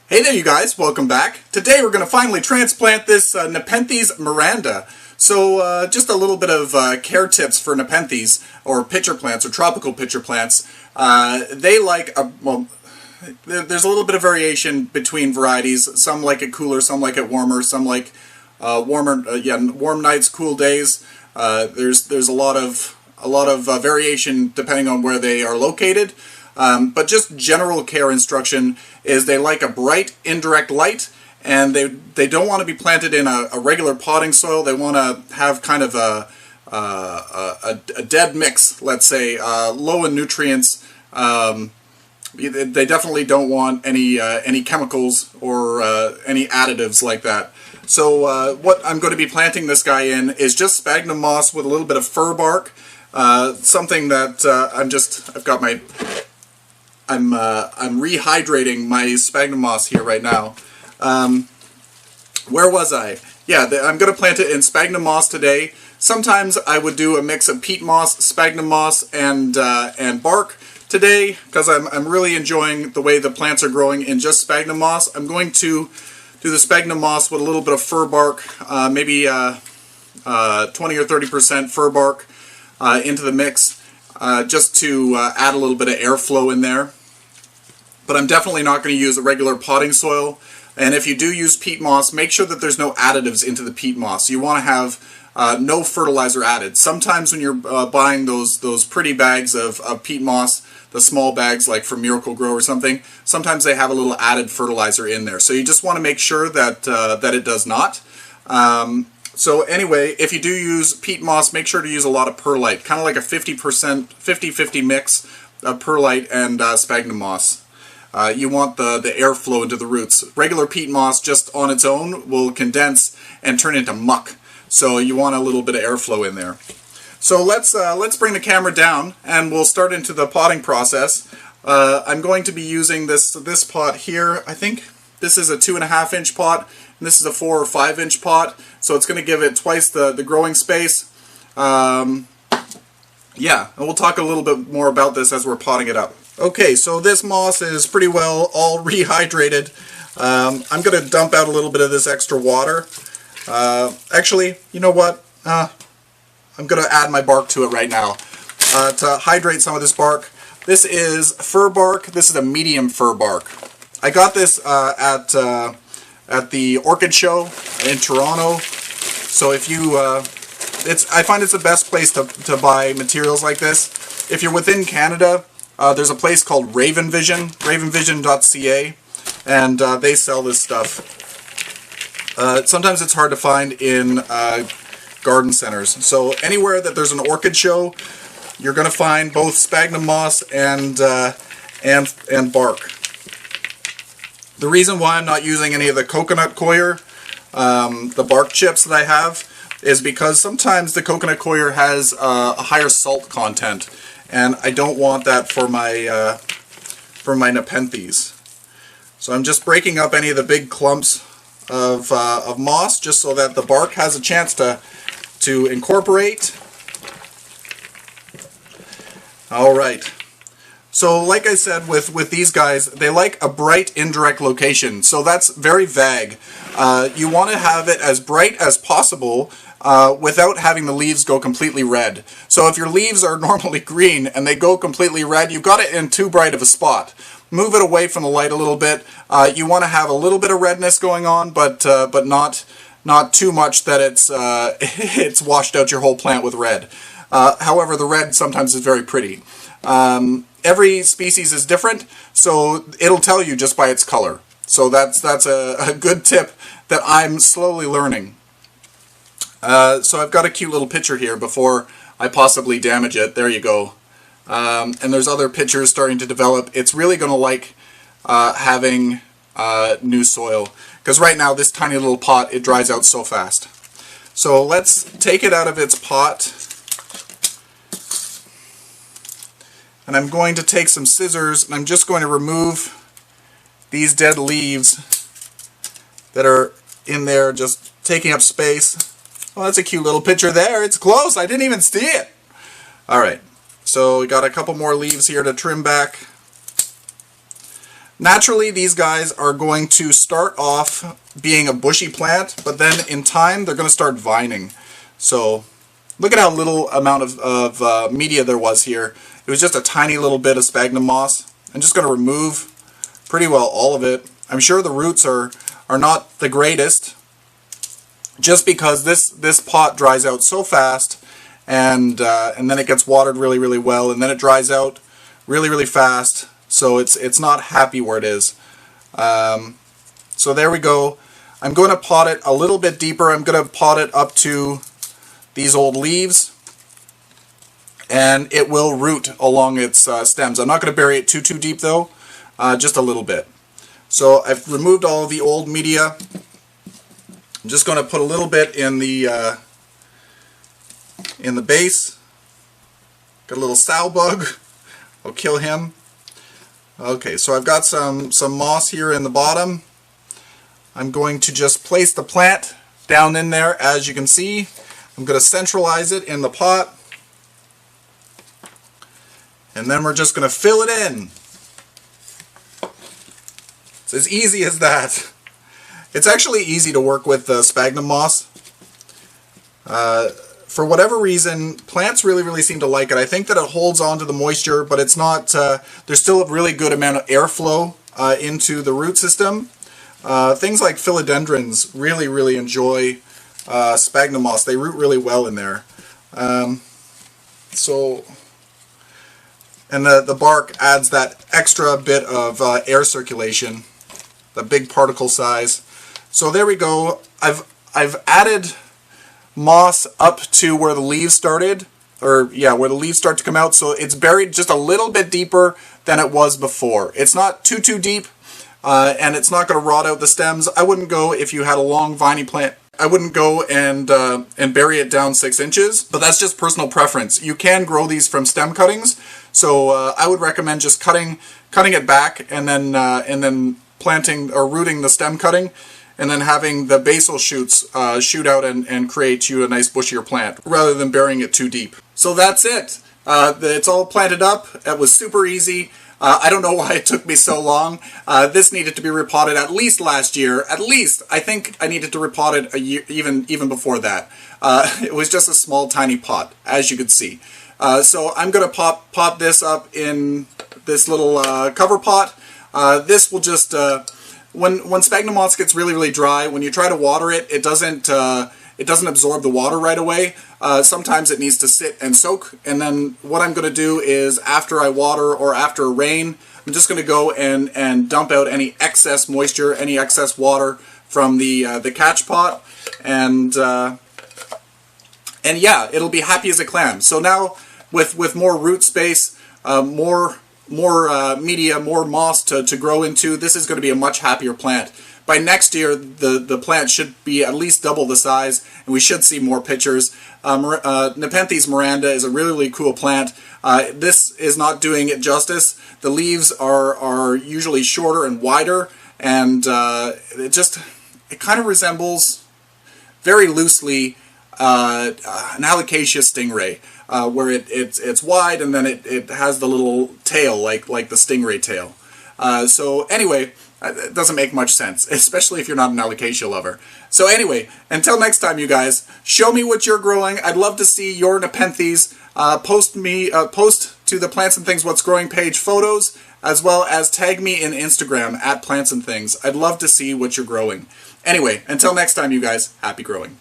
Hey there you guys, welcome back. Today we're going to finally transplant this Nepenthes Miranda. So just a little bit of care tips for Nepenthes, or pitcher plants, or tropical pitcher plants. They like, there's a little bit of variation between varieties. Some like it cooler, some like it warmer, some like warm nights, cool days. There's a lot of variation depending on where they are located. But just general care instruction is they like a bright indirect light, and they don't want to be planted in a regular potting soil. They want to have kind of a dead mix, let's say, low in nutrients. They definitely don't want any chemicals or any additives like that. So what I'm going to be planting this guy in is just sphagnum moss with a little bit of fir bark. Something that I'm rehydrating my sphagnum moss here right now. Where was I? Yeah, I'm going to plant it in sphagnum moss today. Sometimes I would do a mix of peat moss, sphagnum moss, and bark. Today, because I'm really enjoying the way the plants are growing in just sphagnum moss, I'm going to do the sphagnum moss with a little bit of fir bark, maybe 20 or 30% fir bark into the mix, just to add a little bit of airflow in there. But I'm definitely not going to use a regular potting soil. And if you do use peat moss, make sure that there's no additives into the peat moss. You want to have no fertilizer added. Sometimes when you're buying those pretty bags of peat moss, the small bags like from Miracle-Gro or something, sometimes they have a little added fertilizer in there. So you just want to make sure that that it does not. So anyway, if you do use peat moss, make sure to use a lot of perlite, kind of like a 50-50 mix of perlite and sphagnum moss. You want the airflow into the roots. Regular peat moss just on its own will condense and turn into muck. So you want a little bit of airflow in there. So let's bring the camera down and we'll start into the potting process. I'm going to be using this pot here. I think this is a 2.5-inch pot, and this is a 4 or 5-inch pot. So it's going to give it twice the growing space. Yeah, and we'll talk a little bit more about this as we're potting it up. Okay, so this moss is pretty well all rehydrated. I'm going to dump out a little bit of this extra water. Actually, you know what? I'm going to add my bark to it right now to hydrate some of this bark. This is fir bark. This is a medium fir bark. I got this at the Orchid Show in Toronto. So if you, I find it's the best place to buy materials like this. If you're within Canada, there's a place called Raven Vision, ravenvision.ca, and they sell this stuff. Sometimes it's hard to find in garden centers. So anywhere that there's an orchid show, you're going to find both sphagnum moss and bark. The reason why I'm not using any of the coconut coir, the bark chips that I have, is because sometimes the coconut coir has a higher salt content, and I don't want that for my Nepenthes. So I'm just breaking up any of the big clumps of moss, just so that the bark has a chance to incorporate. Alright, so like I said, with these guys, they like a bright indirect location, so that's very vague. You want to have it as bright as possible without having the leaves go completely red. So if your leaves are normally green and they go completely red, you've got it in too bright of a spot. Move it away from the light a little bit. You want to have a little bit of redness going on, but not too much that it's washed out your whole plant with red. However, the red sometimes is very pretty. Every species is different, so it'll tell you just by its color. So that's a good tip that I'm slowly learning. So I've got a cute little picture here before I possibly damage it. There you go. And there's other pictures starting to develop. It's really going to like having new soil, because right now this tiny little pot, it dries out so fast. So let's take it out of its pot, and I'm going to take some scissors and I'm just going to remove these dead leaves that are in there, just taking up space. Well, that's a cute little picture there. It's close. I didn't even see it. Alright, so we got a couple more leaves here to trim back. Naturally, these guys are going to start off being a bushy plant, but then in time they're going to start vining. So look at how little amount of media there was here. It was just a tiny little bit of sphagnum moss. I'm just going to remove pretty well all of it. I'm sure the roots are not the greatest, just because this pot dries out so fast, and then it gets watered really, really well, and then it dries out really, really fast. So it's not happy where it is. So there we go. I'm going to pot it a little bit deeper. I'm going to pot it up to these old leaves, and it will root along its stems. I'm not going to bury it too deep though, just a little bit. So I've removed all of the old media. I'm just going to put a little bit in the base. Got a little sow bug. I'll kill him. Okay, so I've got some moss here in the bottom. I'm going to just place the plant down in there. As you can see, I'm going to centralize it in the pot, and then we're just going to fill it in. It's as easy as that. It's actually easy to work with sphagnum moss. For whatever reason, plants really seem to like it. I think that it holds on to the moisture, but it's not. There's still a really good amount of airflow into the root system. Things like philodendrons really enjoy sphagnum moss. They root really well in there. And the bark adds that extra bit of air circulation, the big particle size. So there we go. I've added moss up to where the leaves started, where the leaves start to come out, so it's buried just a little bit deeper than it was before. It's not too deep, and it's not going to rot out the stems. I wouldn't go, if you had a long viney plant, I wouldn't go and bury it down 6 inches, but that's just personal preference. You can grow these from stem cuttings, so I would recommend just cutting it back and then planting or rooting the stem cutting, and then having the basal shoots shoot out and create you a nice bushier plant, rather than burying it too deep. So that's it. It's all planted up. It was super easy. I don't know why it took me so long. This needed to be repotted at least last year. At least. I think I needed to repot it a year, even before that. It was just a small, tiny pot, as you could see. So I'm going to pop this up in this little cover pot. This will just... When sphagnum moss gets really dry, when you try to water it, it doesn't absorb the water right away. Sometimes it needs to sit and soak, and then what I'm going to do is, after I water or after rain, I'm just going to go and dump out any excess moisture, any excess water from the catch pot, and yeah, it'll be happy as a clam. So now with more root space, more media, more moss to grow into, this is going to be a much happier plant. By next year, the plant should be at least double the size, and we should see more pictures. Nepenthes Miranda is a really cool plant. This is not doing it justice. The leaves are usually shorter and wider, and it kind of resembles, very loosely, an alocasia stingray. Where it's wide, and then it has the little tail like the stingray tail. So anyway, it doesn't make much sense, especially if you're not an alocasia lover. So anyway, until next time, you guys, show me what you're growing. I'd love to see your Nepenthes. Post to the Plants and Things What's Growing page photos, as well as tag me in Instagram at Plants and Things. I'd love to see what you're growing. Anyway, until next time, you guys, happy growing.